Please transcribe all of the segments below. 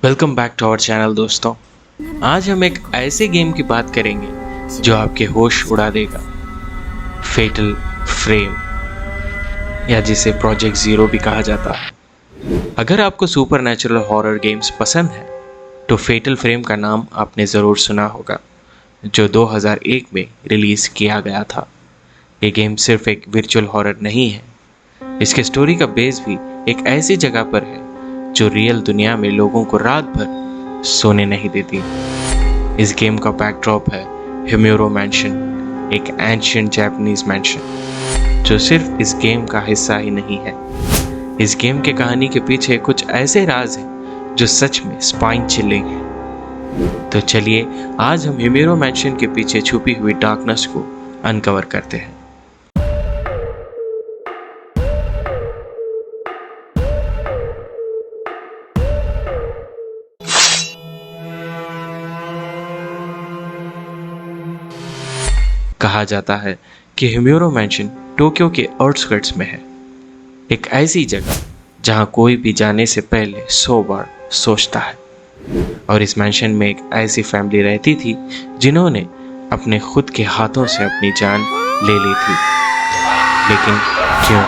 Welcome back to our channel दोस्तों। आज हम एक ऐसे गेम की बात करेंगे जो आपके होश उड़ा देगा। फेटल फ्रेम, या जिसे प्रोजेक्ट ज़ीरो भी कहा जाता है। अगर आपको सुपरनैचुरल हॉरर गेम्स पसंद है तो फेटल फ्रेम का नाम आपने ज़रूर सुना होगा, जो 2001 में रिलीज़ किया गया था। ये गेम सिर्फ एक वर्चुअल हॉरर नहीं है, इसके स्टोरी का बेस भी एक ऐसी जगह पर है जो रियल दुनिया में लोगों को रात भर सोने नहीं देती। इस गेम का बैकड्रॉप है हिम्योरो मैंशन, एक एंशिएंट जापानीज मैंशन जो सिर्फ इस गेम का हिस्सा ही नहीं है। इस गेम के कहानी के पीछे कुछ ऐसे राज हैं जो सच में स्पाइन चिलिंग है। तो चलिए आज हम हिम्योरो मैंशन के पीछे छुपी हुई डार्कनेस को अनकवर करते हैं। कहा जाता है कि हिम्योरो मैंशन टोक्यो के आउटस्कर्ट्स में है, एक ऐसी जगह जहां कोई भी जाने से पहले 100 बार सोचता है। और इस मैंशन में एक ऐसी फैमिली रहती थी जिन्होंने अपने खुद के हाथों से अपनी जान ले ली थी। लेकिन क्यों?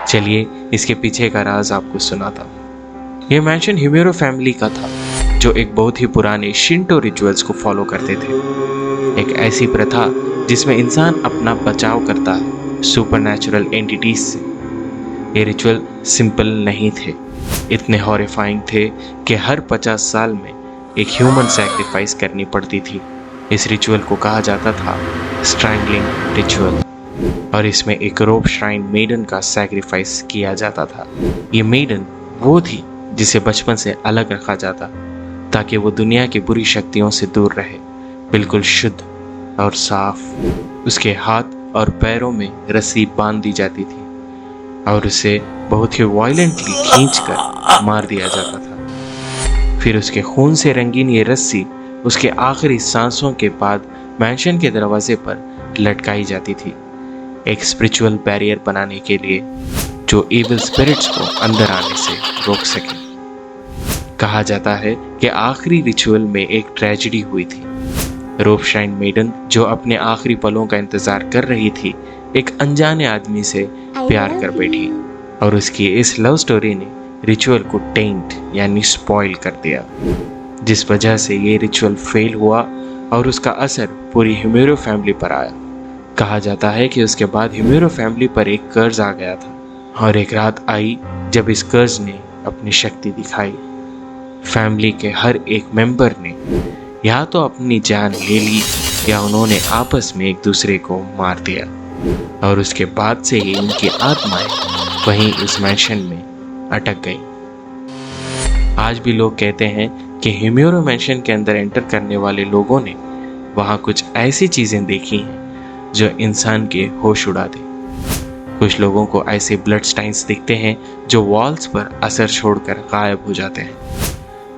चलिए इसके पीछे का राज आपको सुनाता हूँ। यह मैंशन हिम्योरो फैमिली का था जो एक बहुत ही पुराने शिंटो रिचुअल्स को फॉलो करते थे। एक ऐसी प्रथा जिसमें इंसान अपना बचाव करता है सुपरनैचुरल एंटिटीज से। ये रिचुअल सिंपल नहीं थे, इतने हॉरिफाइंग थे कि हर 50 साल में एक ह्यूमन सैक्रिफाइस करनी पड़ती थी। इस रिचुअल को कहा जाता था स्ट्रैंगलिंग रिचुअल, और इसमें एक रोप श्राइन मेडन का सैक्रिफाइस किया जाता था। ये मेडन वो थी जिसे बचपन से अलग रखा जाता ताकि वो दुनिया की बुरी शक्तियों से दूर रहे, बिल्कुल शुद्ध और साफ। उसके हाथ और पैरों में रस्सी बांध दी जाती थी और उसे बहुत ही वायलेंटली खींचकर मार दिया जाता था। फिर उसके खून से रंगीन ये रस्सी उसके आखिरी सांसों के बाद मैंशन के दरवाजे पर लटकाई जाती थी, एक स्पिरिचुअल बैरियर बनाने के लिए जो इविल स्पिरिट्स को अंदर आने से रोक सके। कहा जाता है कि आखिरी रिचुअल में एक ट्रेजेडी हुई थी। रोप श्राइन मेडन जो अपने आखिरी पलों का इंतजार कर रही थी, एक अनजाने आदमी से प्यार कर बैठी और उसकी इस लव स्टोरी ने रिचुअल को टेंट यानी स्पॉइल कर दिया, जिस वजह से ये रिचुअल फेल हुआ और उसका असर पूरी हिम्योरो फैमिली पर आया। कहा जाता है कि उसके बाद हिम्योरो फैमिली पर एक कर्ज आ गया था और एक रात आई जब इस कर्ज ने अपनी शक्ति दिखाई। फैमिली के हर एक मेंबर ने या तो अपनी जान ले ली या उन्होंने आपस में एक दूसरे को मार दिया, और उसके बाद से ही उनकी आत्माएं वहीं उस मैंशन में अटक गई। आज भी लोग कहते हैं कि हिम्योरो मैंशन के अंदर एंटर करने वाले लोगों ने वहां कुछ ऐसी चीजें देखी हैं जो इंसान के होश उड़ा दे। कुछ लोगों को ऐसे ब्लड स्टाइन्स दिखते हैं जो वॉल्स पर असर छोड़कर गायब हो जाते हैं।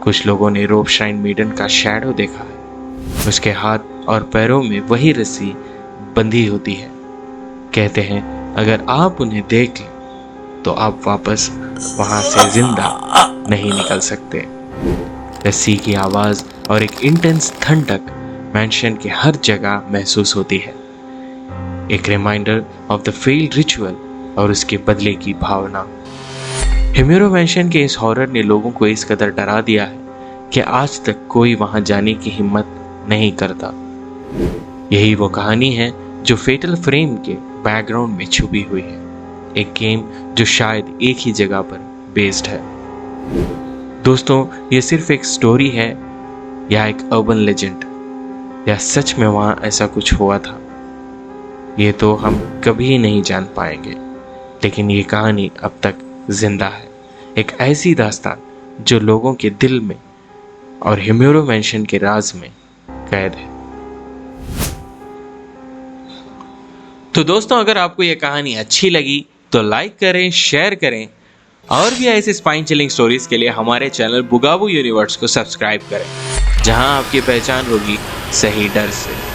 कुछ लोगों ने रोप श्राइन मेडन का शैडो देखा है, उसके हाथ और पैरों में वही रस्सी बंधी होती है। कहते हैं अगर आप उन्हें देख लें तो आप वापस वहां से जिंदा नहीं निकल सकते। रस्सी की आवाज और एक इंटेंस ठंडक मैंशन के हर जगह महसूस होती है, एक reminder of the failed ritual और उसके बदले की भावना। हिम्योरो मैंशन के इस हॉरर ने लोगों को इस कदर डरा दिया है कि आज तक कोई वहां जाने की हिम्मत नहीं करता। यही वो कहानी है जो फेटल फ्रेम के बैकग्राउंड में छुपी हुई है, एक गेम जो शायद एक ही जगह पर बेस्ड है। दोस्तों, ये सिर्फ एक स्टोरी है या एक अर्बन लेजेंड, या सच में वहां ऐसा कुछ हुआ था, ये तो हम कभी नहीं जान पाएंगे। लेकिन ये कहानी अब तक जिंदा है, एक ऐसी दास्तान जो लोगों के दिल में और हिम्योरो मैंशन के राज में कैद है। तो दोस्तों, अगर आपको यह कहानी अच्छी लगी तो लाइक करें, शेयर करें, और भी ऐसे स्पाइन चिलिंग स्टोरीज के लिए हमारे चैनल बुगाबू यूनिवर्स को सब्सक्राइब करें, जहां आपकी पहचान होगी सही डर से।